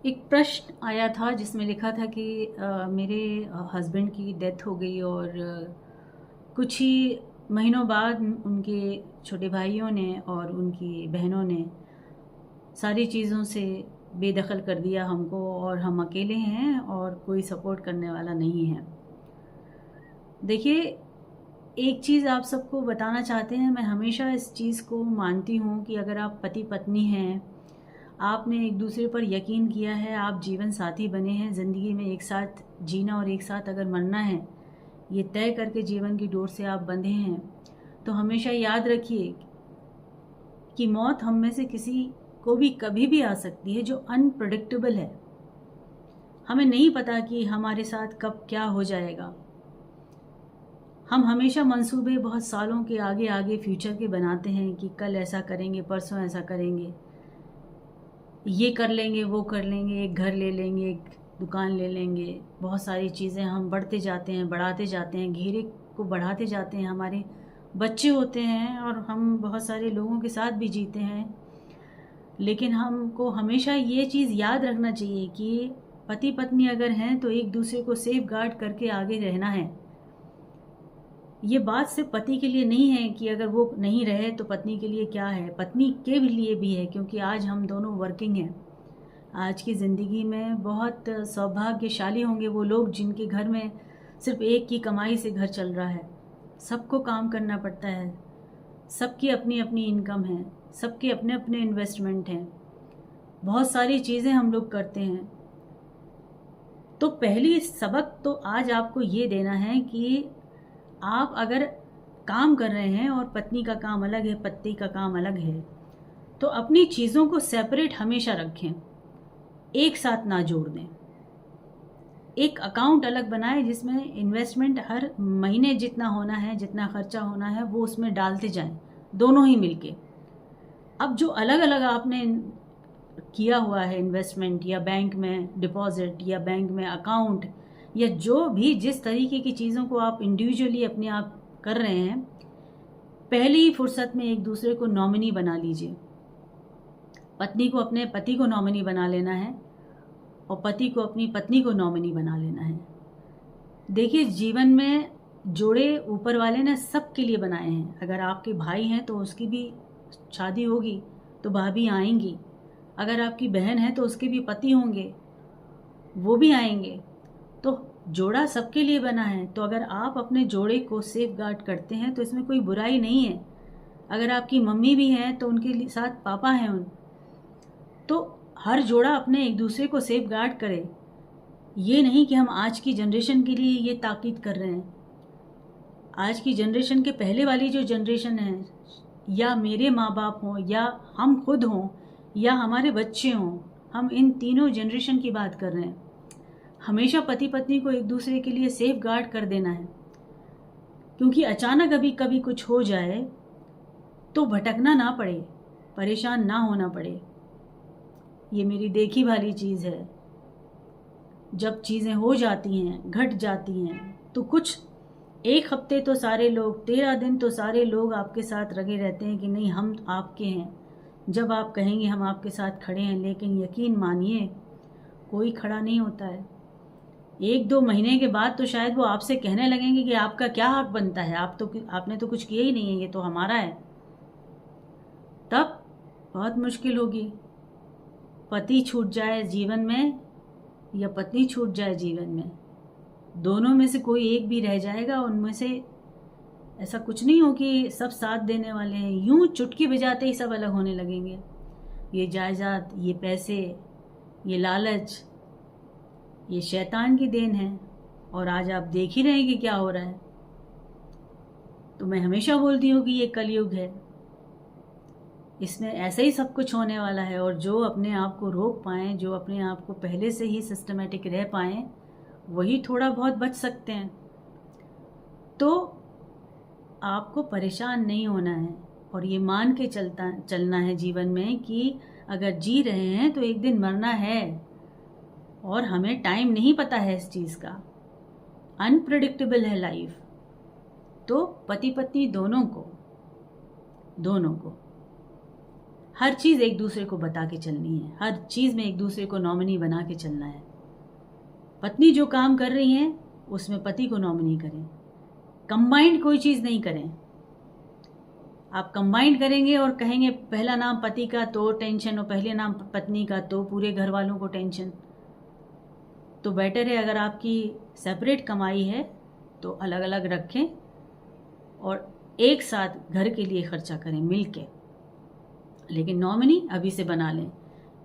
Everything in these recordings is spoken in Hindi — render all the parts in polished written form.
एक प्रश्न आया था जिसमें लिखा था कि मेरे हस्बैंड की डेथ हो गई और कुछ ही महीनों बाद उनके छोटे भाइयों ने और उनकी बहनों ने सारी चीज़ों से बेदखल कर दिया हमको, और हम अकेले हैं और कोई सपोर्ट करने वाला नहीं है। देखिए, एक चीज़ आप सबको बताना चाहते हैं, मैं हमेशा इस चीज़ को मानती हूँ कि अगर आप पति पत्नी हैं, आपने एक दूसरे पर यकीन किया है, आप जीवन साथी बने हैं, ज़िंदगी में एक साथ जीना और एक साथ अगर मरना है, ये तय करके जीवन की डोर से आप बंधे हैं, तो हमेशा याद रखिए कि मौत हम में से किसी को भी कभी भी आ सकती है, जो अनप्रेडिक्टेबल है। हमें नहीं पता कि हमारे साथ कब क्या हो जाएगा। हम हमेशा मंसूबे बहुत सालों के आगे आगे फ्यूचर के बनाते हैं कि कल ऐसा करेंगे, परसों ऐसा करेंगे, ये कर लेंगे, वो कर लेंगे, एक घर ले लेंगे, एक दुकान ले लेंगे। बहुत सारी चीज़ें हम बढ़ते जाते हैं, बढ़ाते जाते हैं, घेरे को बढ़ाते जाते हैं। हमारे बच्चे होते हैं और हम बहुत सारे लोगों के साथ भी जीते हैं, लेकिन हमको हमेशा ये चीज़ याद रखना चाहिए कि पति पत्नी अगर हैं तो एक दूसरे को सेफ गार्ड करके आगे रहना है। ये बात सिर्फ पति के लिए नहीं है कि अगर वो नहीं रहे तो पत्नी के लिए क्या है, पत्नी के लिए भी है, क्योंकि आज हम दोनों वर्किंग हैं। आज की ज़िंदगी में बहुत सौभाग्यशाली होंगे वो लोग जिनके घर में सिर्फ एक की कमाई से घर चल रहा है। सबको काम करना पड़ता है, सबकी अपनी अपनी इनकम है, सबके अपने अपने इन्वेस्टमेंट हैं, बहुत सारी चीज़ें हम लोग करते हैं। तो पहली सबक तो आज आपको ये देना है कि आप अगर काम कर रहे हैं और पत्नी का काम अलग है, पति का काम अलग है, तो अपनी चीज़ों को सेपरेट हमेशा रखें, एक साथ ना जोड़ दें। एक अकाउंट अलग बनाएं जिसमें इन्वेस्टमेंट हर महीने जितना होना है, जितना खर्चा होना है, वो उसमें डालते जाएं, दोनों ही मिलके। अब जो अलग अलग आपने किया हुआ है इन्वेस्टमेंट, या बैंक में डिपॉजिट, या बैंक में अकाउंट, या जो भी जिस तरीके की चीज़ों को आप इंडिविजुअली अपने आप कर रहे हैं, पहली ही फुर्सत में एक दूसरे को नॉमिनी बना लीजिए। पत्नी को अपने पति को नॉमिनी बना लेना है और पति को अपनी पत्नी को नॉमिनी बना लेना है। देखिए, जीवन में जोड़े ऊपर वाले ने सबके लिए बनाए हैं। अगर आपके भाई हैं तो उसकी भी शादी होगी तो भाभी आएंगी, अगर आपकी बहन है तो उसके भी पति होंगे, वो भी आएंगे। तो जोड़ा सबके लिए बना है। तो अगर आप अपने जोड़े को सेफ गार्ड करते हैं तो इसमें कोई बुराई नहीं है। अगर आपकी मम्मी भी हैं तो उनके साथ पापा हैं तो हर जोड़ा अपने एक दूसरे को सेफ गार्ड करे। ये नहीं कि हम आज की जनरेशन के लिए ये ताकीद कर रहे हैं। आज की जनरेशन के पहले वाली जो जनरेशन है, या मेरे माँ बाप हों, या हम खुद हों, या हमारे बच्चे हों, हम इन तीनों जनरेशन की बात कर रहे हैं। हमेशा पति पत्नी को एक दूसरे के लिए सेफ गार्ड कर देना है, क्योंकि अचानक अभी कभी कुछ हो जाए तो भटकना ना पड़े, परेशान ना होना पड़े। ये मेरी देखी वाली चीज़ है। जब चीज़ें हो जाती हैं, घट जाती हैं, तो कुछ एक हफ्ते तो सारे लोग, 13 दिन तो सारे लोग आपके साथ लगे रहते हैं कि नहीं हम आपके हैं। जब आप कहेंगे हम आपके साथ खड़े हैं, लेकिन यकीन मानिए कोई खड़ा नहीं होता है। 1-2 महीने के बाद तो शायद वो आपसे कहने लगेंगे कि आपका क्या हक बनता है, आपने तो कुछ किया ही नहीं है, ये तो हमारा है। तब बहुत मुश्किल होगी। पति छूट जाए जीवन में या पत्नी छूट जाए जीवन में, दोनों में से कोई एक भी रह जाएगा। उनमें से ऐसा कुछ नहीं हो कि सब साथ देने वाले हैं। यूं चुटकी बजाते ही सब अलग होने लगेंगे। ये जायदाद, ये पैसे, ये लालच, ये शैतान की देन है, और आज आप देख ही रहे हैं कि क्या हो रहा है। तो मैं हमेशा बोलती हूँ कि ये कलयुग है, इसमें ऐसे ही सब कुछ होने वाला है। और जो अपने आप को रोक पाएँ, जो अपने आप को पहले से ही सिस्टमेटिक रह पाएँ, वही थोड़ा बहुत बच सकते हैं। तो आपको परेशान नहीं होना है और ये मान के चलना है जीवन में कि अगर जी रहे हैं तो एक दिन मरना है, और हमें टाइम नहीं पता है इस चीज़ का। अनप्रेडिक्टेबल है लाइफ। तो पति पत्नी दोनों को हर चीज़ एक दूसरे को बता के चलनी है, हर चीज़ में एक दूसरे को नॉमिनी बना के चलना है। पत्नी जो काम कर रही है उसमें पति को नॉमिनी करें, कंबाइंड कोई चीज़ नहीं करें। आप कंबाइंड करेंगे और कहेंगे पहला नाम पति का तो टेंशन और पहले नाम पत्नी का तो पूरे घर वालों को टेंशन। तो बेटर है अगर आपकी सेपरेट कमाई है तो अलग अलग रखें और एक साथ घर के लिए खर्चा करें मिल के, लेकिन नॉमिनी अभी से बना लें।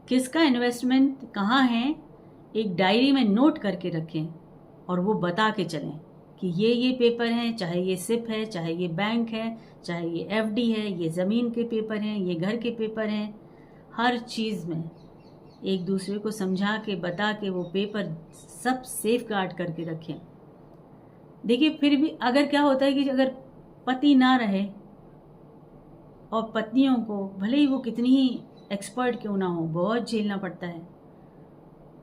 किसका इन्वेस्टमेंट कहाँ है एक डायरी में नोट करके रखें और वो बता के चलें कि ये पेपर हैं, चाहे ये सिप है, चाहे ये बैंक है, चाहे ये एफडी है, ये ज़मीन के पेपर हैं, ये घर के पेपर हैं। हर चीज़ में एक दूसरे को समझा के बता के वो पेपर सब सेफ गार्ड करके रखें। देखिए फिर भी अगर क्या होता है कि अगर पति ना रहे और पत्नियों को भले ही वो कितनी ही एक्सपर्ट क्यों ना हो बहुत झेलना पड़ता है,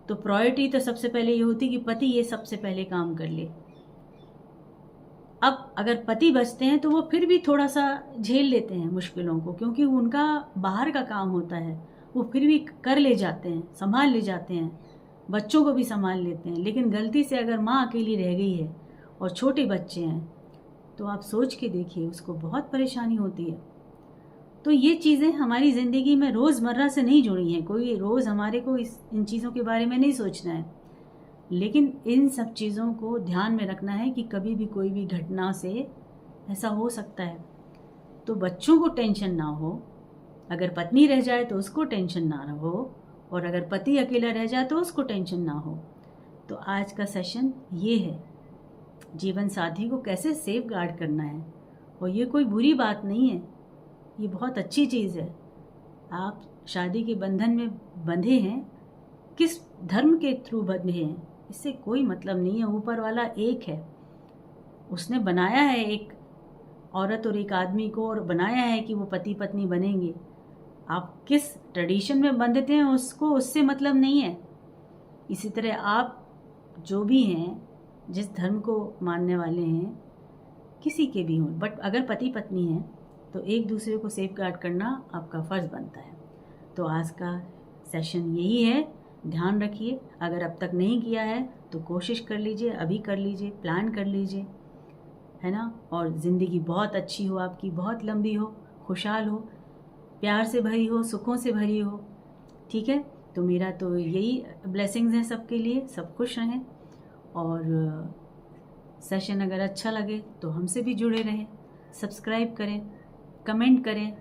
तो प्रायोरिटी तो सबसे पहले ये होती कि पति ये सबसे पहले काम कर ले। अब अगर पति बचते हैं तो वो फिर भी थोड़ा सा झेल लेते हैं मुश्किलों को, क्योंकि उनका बाहर का काम होता है, वो फिर भी कर ले जाते हैं, संभाल ले जाते हैं, बच्चों को भी संभाल लेते हैं। लेकिन गलती से अगर माँ अकेली रह गई है और छोटे बच्चे हैं तो आप सोच के देखिए उसको बहुत परेशानी होती है। तो ये चीज़ें हमारी ज़िंदगी में रोज़मर्रा से नहीं जुड़ी हैं, कोई रोज़ हमारे को इन चीज़ों के बारे में नहीं सोचना है, लेकिन इन सब चीज़ों को ध्यान में रखना है कि कभी भी कोई भी घटना से ऐसा हो सकता है। तो बच्चों को टेंशन ना हो, अगर पत्नी रह जाए तो उसको टेंशन ना हो, और अगर पति अकेला रह जाए तो उसको टेंशन ना हो। तो आज का सेशन ये है, जीवन साथी को कैसे सेफ गार्ड करना है। और ये कोई बुरी बात नहीं है, ये बहुत अच्छी चीज़ है। आप शादी के बंधन में बंधे हैं, किस धर्म के थ्रू बंधे हैं इससे कोई मतलब नहीं है। ऊपर वाला एक है, उसने बनाया है एक औरत और एक आदमी को, और बनाया है कि वो पति पत्नी बनेंगे। आप किस ट्रेडिशन में बंधते हैं उसको उससे मतलब नहीं है। इसी तरह आप जो भी हैं, जिस धर्म को मानने वाले हैं, किसी के भी हों, बट अगर पति पत्नी हैं तो एक दूसरे को सेफ गार्ड करना आपका फ़र्ज़ बनता है। तो आज का सेशन यही है, ध्यान रखिए। अगर अब तक नहीं किया है तो कोशिश कर लीजिए, अभी कर लीजिए, प्लान कर लीजिए, है ना। और ज़िंदगी बहुत अच्छी हो आपकी, बहुत लंबी हो, खुशहाल हो, प्यार से भरी हो, सुखों से भरी हो। ठीक है, तो मेरा तो यही ब्लेसिंग्स हैं सबके लिए, सब खुश रहें। और सेशन अगर अच्छा लगे तो हमसे भी जुड़े रहें, सब्सक्राइब करें, कमेंट करें।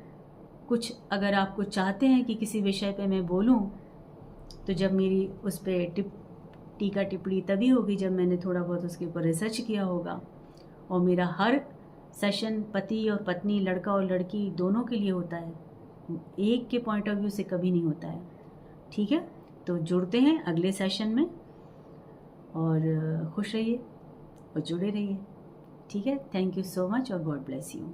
कुछ अगर आपको चाहते हैं कि किसी विषय पे मैं बोलूं तो जब मेरी उस पर टीका टिप्पणी तभी होगी जब मैंने थोड़ा बहुत उसके ऊपर रिसर्च किया होगा। और मेरा हर सेशन पति और पत्नी, लड़का और लड़की दोनों के लिए होता है, एक के पॉइंट ऑफ व्यू से कभी नहीं होता है। ठीक है, तो जुड़ते हैं अगले सेशन में, और खुश रहिए और जुड़े रहिए। ठीक है, थैंक यू सो मच और गॉड ब्लेस यू।